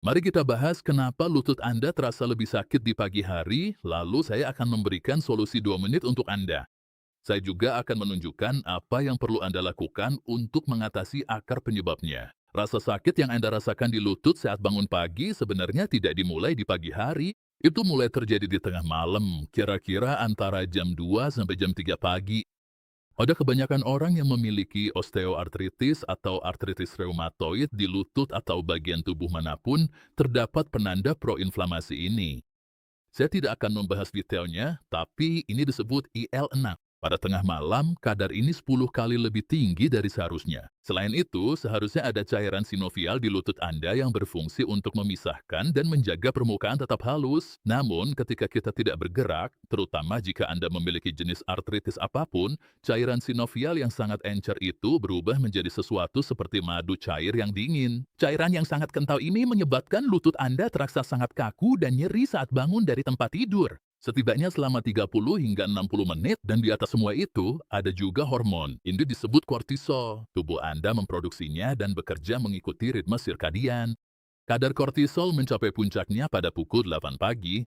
Mari kita bahas kenapa lutut Anda terasa lebih sakit di pagi hari, lalu saya akan memberikan solusi 2 menit untuk Anda. Saya juga akan menunjukkan apa yang perlu Anda lakukan untuk mengatasi akar penyebabnya. Rasa sakit yang Anda rasakan di lutut saat bangun pagi sebenarnya tidak dimulai di pagi hari. Itu mulai terjadi di tengah malam, kira-kira antara jam 2 sampai jam 3 pagi. Pada kebanyakan orang yang memiliki osteoartritis atau artritis reumatoid di lutut atau bagian tubuh manapun, terdapat penanda proinflamasi ini. Saya tidak akan membahas detailnya, tapi ini disebut IL-6. Pada tengah malam, kadar ini 10 kali lebih tinggi dari seharusnya. Selain itu, seharusnya ada cairan sinovial di lutut Anda yang berfungsi untuk memisahkan dan menjaga permukaan tetap halus. Namun, ketika kita tidak bergerak, terutama jika Anda memiliki jenis artritis apapun, cairan sinovial yang sangat encer itu berubah menjadi sesuatu seperti madu cair yang dingin. Cairan yang sangat kental ini menyebabkan lutut Anda terasa sangat kaku dan nyeri saat bangun dari tempat tidur. Setidaknya selama 30 hingga 60 menit dan di atas semua itu, ada juga hormon. Ini disebut kortisol. Tubuh Anda memproduksinya dan bekerja mengikuti ritme sirkadian. Kadar kortisol mencapai puncaknya pada pukul 8 pagi.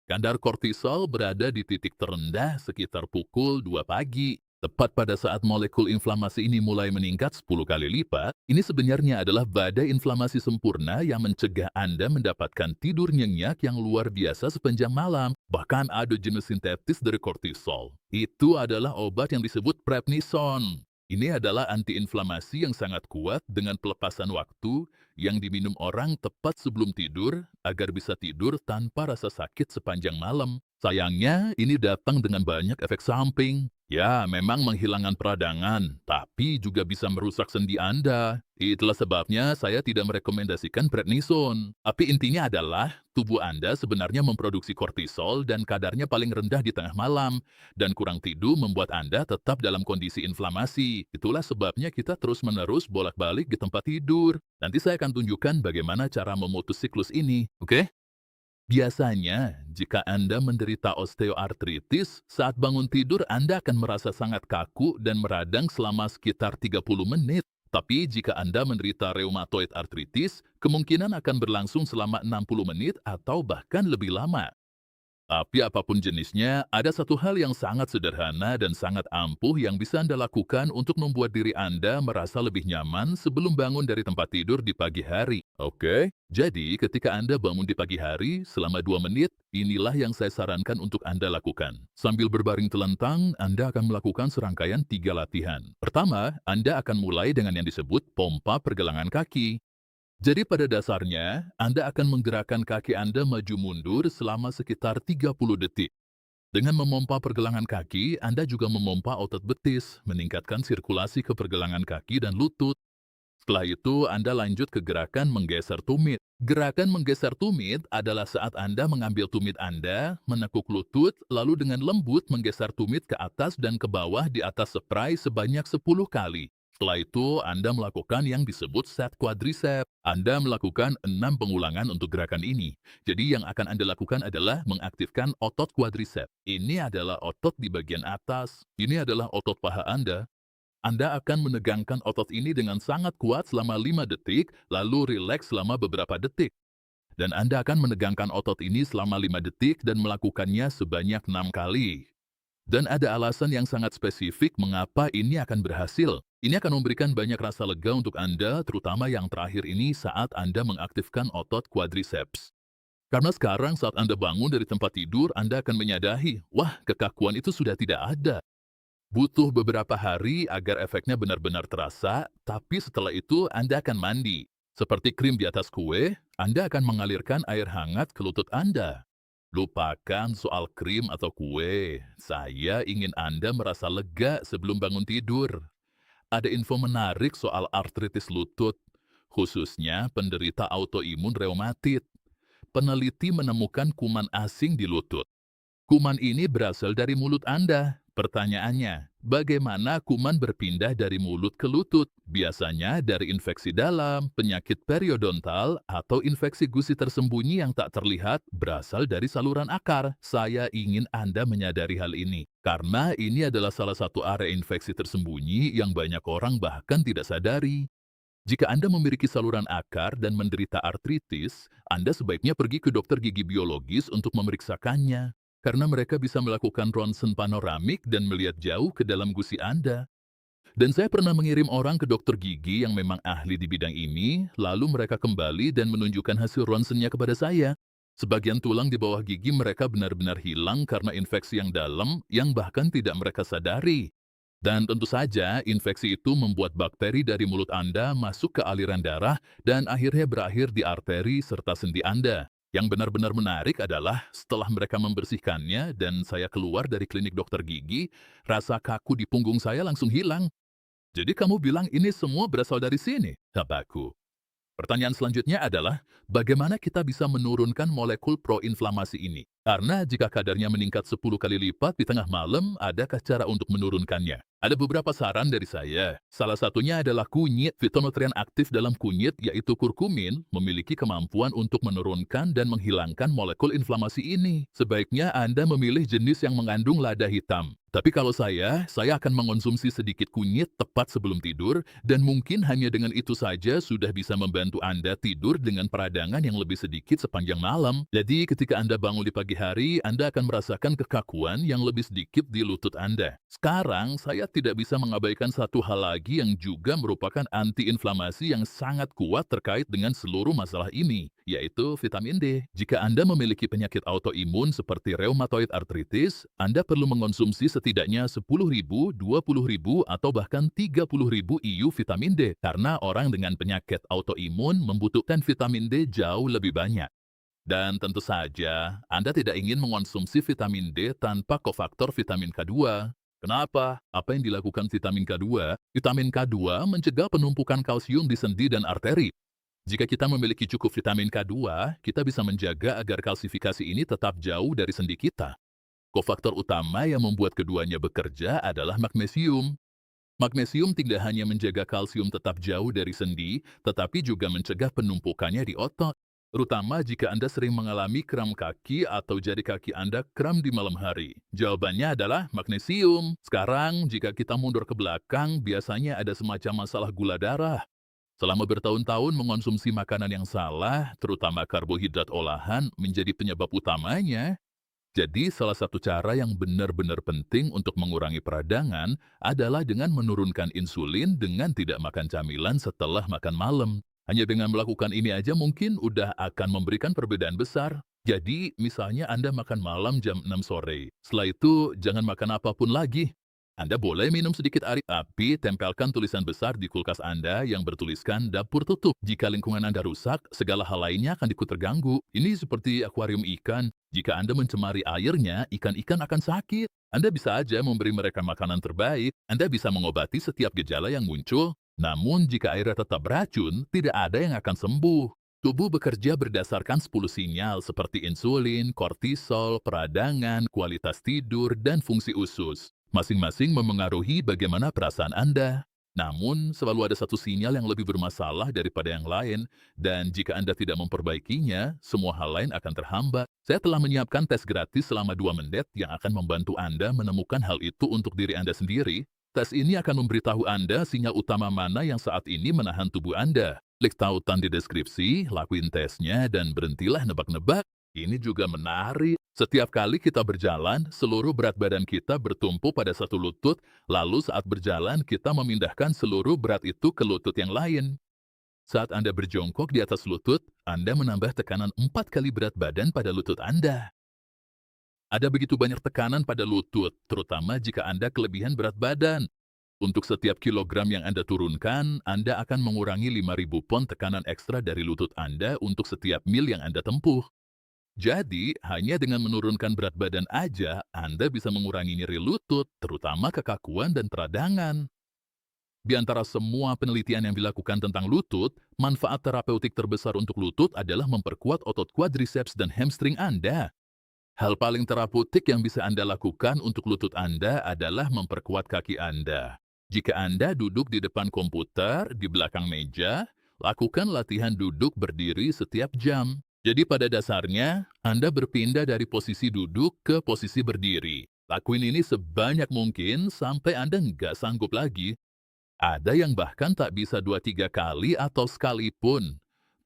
Kadar kortisol berada di titik terendah sekitar pukul 2 pagi. Tepat pada saat molekul inflamasi ini mulai meningkat 10 kali lipat, ini sebenarnya adalah badai inflamasi sempurna yang mencegah Anda mendapatkan tidur nyenyak yang luar biasa sepanjang malam. Bahkan ada jenis sintetis dari kortisol. Itu adalah obat yang disebut prednison. Ini adalah antiinflamasi yang sangat kuat dengan pelepasan waktu yang diminum orang tepat sebelum tidur agar bisa tidur tanpa rasa sakit sepanjang malam. Sayangnya, ini datang dengan banyak efek samping. Ya, memang menghilangkan peradangan, tapi juga bisa merusak sendi Anda. Itulah sebabnya saya tidak merekomendasikan prednison. Tapi intinya adalah, tubuh Anda sebenarnya memproduksi kortisol dan kadarnya paling rendah di tengah malam. Dan kurang tidur membuat Anda tetap dalam kondisi inflamasi. Itulah sebabnya kita terus-menerus bolak-balik di tempat tidur. Nanti saya akan tunjukkan bagaimana cara memutus siklus ini, oke? Biasanya, jika Anda menderita osteoartritis, saat bangun tidur Anda akan merasa sangat kaku dan meradang selama sekitar 30 menit. Tapi jika Anda menderita rheumatoid arthritis, kemungkinan akan berlangsung selama 60 menit atau bahkan lebih lama. Tapi apapun jenisnya, ada satu hal yang sangat sederhana dan sangat ampuh yang bisa Anda lakukan untuk membuat diri Anda merasa lebih nyaman sebelum bangun dari tempat tidur di pagi hari. Oke? Jadi, ketika Anda bangun di pagi hari, selama 2 menit, inilah yang saya sarankan untuk Anda lakukan. Sambil berbaring telentang, Anda akan melakukan serangkaian 3 latihan. Pertama, Anda akan mulai dengan yang disebut pompa pergelangan kaki. Jadi pada dasarnya, Anda akan menggerakkan kaki Anda maju mundur selama sekitar 30 detik. Dengan memompa pergelangan kaki, Anda juga memompa otot betis, meningkatkan sirkulasi ke pergelangan kaki dan lutut. Setelah itu, Anda lanjut ke gerakan menggeser tumit. Gerakan menggeser tumit adalah saat Anda mengambil tumit Anda, menekuk lutut, lalu dengan lembut menggeser tumit ke atas dan ke bawah di atas spray sebanyak 10 kali. Setelah itu, Anda melakukan yang disebut set quadricep. Anda melakukan 6 pengulangan untuk gerakan ini. Jadi yang akan Anda lakukan adalah mengaktifkan otot quadricep. Ini adalah otot di bagian atas. Ini adalah otot paha Anda. Anda akan menegangkan otot ini dengan sangat kuat selama 5 detik, lalu rileks selama beberapa detik. Dan Anda akan menegangkan otot ini selama 5 detik dan melakukannya sebanyak 6 kali. Dan ada alasan yang sangat spesifik mengapa ini akan berhasil. Ini akan memberikan banyak rasa lega untuk Anda, terutama yang terakhir ini saat Anda mengaktifkan otot quadriceps. Karena sekarang saat Anda bangun dari tempat tidur, Anda akan menyadari, wah, kekakuan itu sudah tidak ada. Butuh beberapa hari agar efeknya benar-benar terasa, tapi setelah itu Anda akan mandi. Seperti krim di atas kue, Anda akan mengalirkan air hangat ke lutut Anda. Lupakan soal krim atau kue. Saya ingin Anda merasa lega sebelum bangun tidur. Ada info menarik soal artritis lutut, khususnya penderita autoimun reumatit. Peneliti menemukan kuman asing di lutut. Kuman ini berasal dari mulut Anda. Pertanyaannya, bagaimana kuman berpindah dari mulut ke lutut? Biasanya dari infeksi dalam, penyakit periodontal, atau infeksi gusi tersembunyi yang tak terlihat berasal dari saluran akar. Saya ingin Anda menyadari hal ini, karena ini adalah salah satu area infeksi tersembunyi yang banyak orang bahkan tidak sadari. Jika Anda memiliki saluran akar dan menderita artritis, Anda sebaiknya pergi ke dokter gigi biologis untuk memeriksakannya, karena mereka bisa melakukan ronsen panoramik dan melihat jauh ke dalam gusi Anda. Dan saya pernah mengirim orang ke dokter gigi yang memang ahli di bidang ini, lalu mereka kembali dan menunjukkan hasil ronsennya kepada saya. Sebagian tulang di bawah gigi mereka benar-benar hilang karena infeksi yang dalam yang bahkan tidak mereka sadari. Dan tentu saja, infeksi itu membuat bakteri dari mulut Anda masuk ke aliran darah dan akhirnya berakhir di arteri serta sendi Anda. Yang benar-benar menarik adalah setelah mereka membersihkannya dan saya keluar dari klinik dokter gigi, rasa kaku di punggung saya langsung hilang. Jadi kamu bilang ini semua berasal dari sini, kataku. Pertanyaan selanjutnya adalah, bagaimana kita bisa menurunkan molekul proinflamasi ini? Karena jika kadarnya meningkat 10 kali lipat di tengah malam, adakah cara untuk menurunkannya? Ada beberapa saran dari saya. Salah satunya adalah kunyit. Fitonutrien aktif dalam kunyit, yaitu kurkumin, memiliki kemampuan untuk menurunkan dan menghilangkan molekul inflamasi ini. Sebaiknya Anda memilih jenis yang mengandung lada hitam. Tapi kalau saya akan mengonsumsi sedikit kunyit tepat sebelum tidur, dan mungkin hanya dengan itu saja sudah bisa membantu Anda tidur dengan peradangan yang lebih sedikit sepanjang malam. Jadi ketika Anda bangun di pagi hari, Anda akan merasakan kekakuan yang lebih sedikit di lutut Anda. Sekarang, saya tidak bisa mengabaikan satu hal lagi yang juga merupakan antiinflamasi yang sangat kuat terkait dengan seluruh masalah ini, yaitu vitamin D. Jika Anda memiliki penyakit autoimun seperti rheumatoid arthritis, Anda perlu mengonsumsi setidaknya 10.000, 20.000, atau bahkan 30.000 IU vitamin D, karena orang dengan penyakit autoimun membutuhkan vitamin D jauh lebih banyak. Dan tentu saja, Anda tidak ingin mengonsumsi vitamin D tanpa kofaktor vitamin K2. Kenapa? Apa yang dilakukan vitamin K2? Vitamin K2 mencegah penumpukan kalsium di sendi dan arteri. Jika kita memiliki cukup vitamin K2, kita bisa menjaga agar kalsifikasi ini tetap jauh dari sendi kita. Kofaktor utama yang membuat keduanya bekerja adalah magnesium. Magnesium tidak hanya menjaga kalsium tetap jauh dari sendi, tetapi juga mencegah penumpukannya di otot. Terutama jika Anda sering mengalami kram kaki atau jari kaki Anda kram di malam hari. Jawabannya adalah magnesium. Sekarang, jika kita mundur ke belakang, biasanya ada semacam masalah gula darah. Selama bertahun-tahun mengonsumsi makanan yang salah, terutama karbohidrat olahan, menjadi penyebab utamanya. Jadi, salah satu cara yang benar-benar penting untuk mengurangi peradangan adalah dengan menurunkan insulin dengan tidak makan camilan setelah makan malam. Hanya dengan melakukan ini aja mungkin udah akan memberikan perbedaan besar. Jadi, misalnya Anda makan malam jam 6 sore. Setelah itu, jangan makan apapun lagi. Anda boleh minum sedikit air, tapi tempelkan tulisan besar di kulkas Anda yang bertuliskan dapur tutup. Jika lingkungan Anda rusak, segala hal lainnya akan ikut terganggu. Ini seperti akuarium ikan. Jika Anda mencemari airnya, ikan-ikan akan sakit. Anda bisa aja memberi mereka makanan terbaik. Anda bisa mengobati setiap gejala yang muncul. Namun, jika airnya tetap beracun, tidak ada yang akan sembuh. Tubuh bekerja berdasarkan 10 sinyal seperti insulin, kortisol, peradangan, kualitas tidur, dan fungsi usus. Masing-masing memengaruhi bagaimana perasaan Anda. Namun, selalu ada satu sinyal yang lebih bermasalah daripada yang lain, dan jika Anda tidak memperbaikinya, semua hal lain akan terhambat. Saya telah menyiapkan tes gratis selama 2 menit yang akan membantu Anda menemukan hal itu untuk diri Anda sendiri. Tes ini akan memberitahu Anda sinyal utama mana yang saat ini menahan tubuh Anda. Klik tautan di deskripsi, lakuin tesnya, dan berhentilah nebak-nebak. Ini juga menarik. Setiap kali kita berjalan, seluruh berat badan kita bertumpu pada satu lutut, lalu saat berjalan kita memindahkan seluruh berat itu ke lutut yang lain. Saat Anda berjongkok di atas lutut, Anda menambah tekanan 4 kali berat badan pada lutut Anda. Ada begitu banyak tekanan pada lutut, terutama jika Anda kelebihan berat badan. Untuk setiap kilogram yang Anda turunkan, Anda akan mengurangi 5.000 pon tekanan ekstra dari lutut Anda untuk setiap mil yang Anda tempuh. Jadi, hanya dengan menurunkan berat badan aja, Anda bisa mengurangi nyeri lutut, terutama kekakuan dan peradangan. Di antara semua penelitian yang dilakukan tentang lutut, manfaat terapeutik terbesar untuk lutut adalah memperkuat otot quadriceps dan hamstring Anda. Hal paling terapeutik yang bisa Anda lakukan untuk lutut Anda adalah memperkuat kaki Anda. Jika Anda duduk di depan komputer, di belakang meja, lakukan latihan duduk berdiri setiap jam. Jadi pada dasarnya, Anda berpindah dari posisi duduk ke posisi berdiri. Lakuin ini sebanyak mungkin sampai Anda nggak sanggup lagi. Ada yang bahkan tak bisa 2-3 kali atau sekalipun.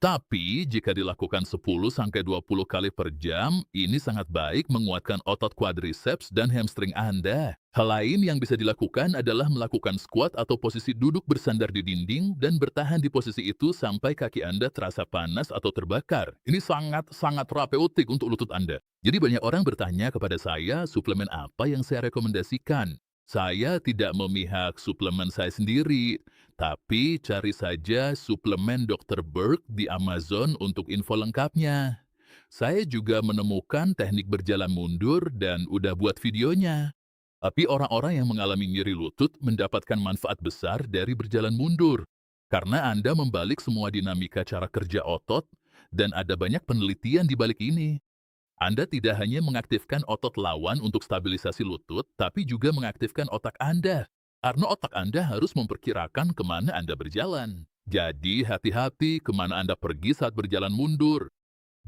Tapi jika dilakukan 10-20 kali per jam, ini sangat baik menguatkan otot quadriceps dan hamstring Anda. Hal lain yang bisa dilakukan adalah melakukan squat atau posisi duduk bersandar di dinding dan bertahan di posisi itu sampai kaki Anda terasa panas atau terbakar. Ini sangat-sangat terapeutik untuk lutut Anda. Jadi banyak orang bertanya kepada saya suplemen apa yang saya rekomendasikan. Saya tidak memihak suplemen saya sendiri, tapi cari saja suplemen Dr. Berg di Amazon untuk info lengkapnya. Saya juga menemukan teknik berjalan mundur dan udah buat videonya. Tapi orang-orang yang mengalami nyeri lutut mendapatkan manfaat besar dari berjalan mundur. Karena Anda membalik semua dinamika cara kerja otot, dan ada banyak penelitian di balik ini. Anda tidak hanya mengaktifkan otot lawan untuk stabilisasi lutut, tapi juga mengaktifkan otak Anda. Karena otak Anda harus memperkirakan kemana Anda berjalan. Jadi hati-hati kemana Anda pergi saat berjalan mundur.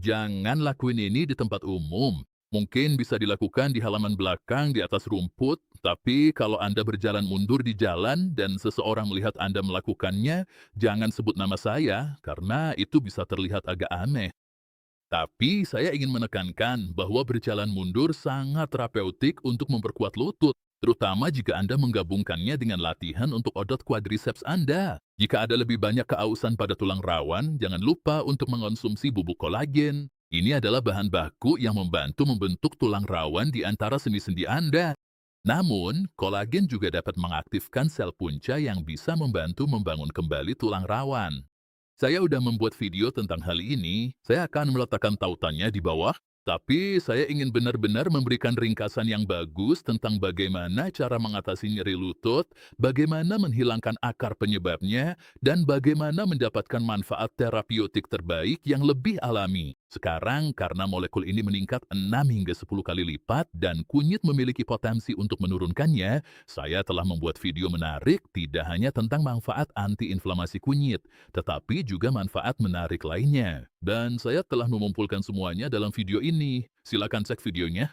Jangan lakuin ini di tempat umum. Mungkin bisa dilakukan di halaman belakang di atas rumput, tapi kalau Anda berjalan mundur di jalan dan seseorang melihat Anda melakukannya, jangan sebut nama saya, karena itu bisa terlihat agak aneh. Tapi saya ingin menekankan bahwa berjalan mundur sangat terapeutik untuk memperkuat lutut, terutama jika Anda menggabungkannya dengan latihan untuk otot quadriceps Anda. Jika ada lebih banyak keausan pada tulang rawan, jangan lupa untuk mengonsumsi bubuk kolagen. Ini adalah bahan baku yang membantu membentuk tulang rawan di antara sendi-sendi Anda. Namun, kolagen juga dapat mengaktifkan sel punca yang bisa membantu membangun kembali tulang rawan. Saya udah membuat video tentang hal ini, saya akan meletakkan tautannya di bawah, tapi saya ingin benar-benar memberikan ringkasan yang bagus tentang bagaimana cara mengatasi nyeri lutut, bagaimana menghilangkan akar penyebabnya, dan bagaimana mendapatkan manfaat terapeutik terbaik yang lebih alami. Sekarang, karena molekul ini meningkat 6 hingga 10 kali lipat dan kunyit memiliki potensi untuk menurunkannya, saya telah membuat video menarik tidak hanya tentang manfaat anti-inflamasi kunyit, tetapi juga manfaat menarik lainnya. Dan saya telah mengumpulkan semuanya dalam video ini. Silakan cek videonya.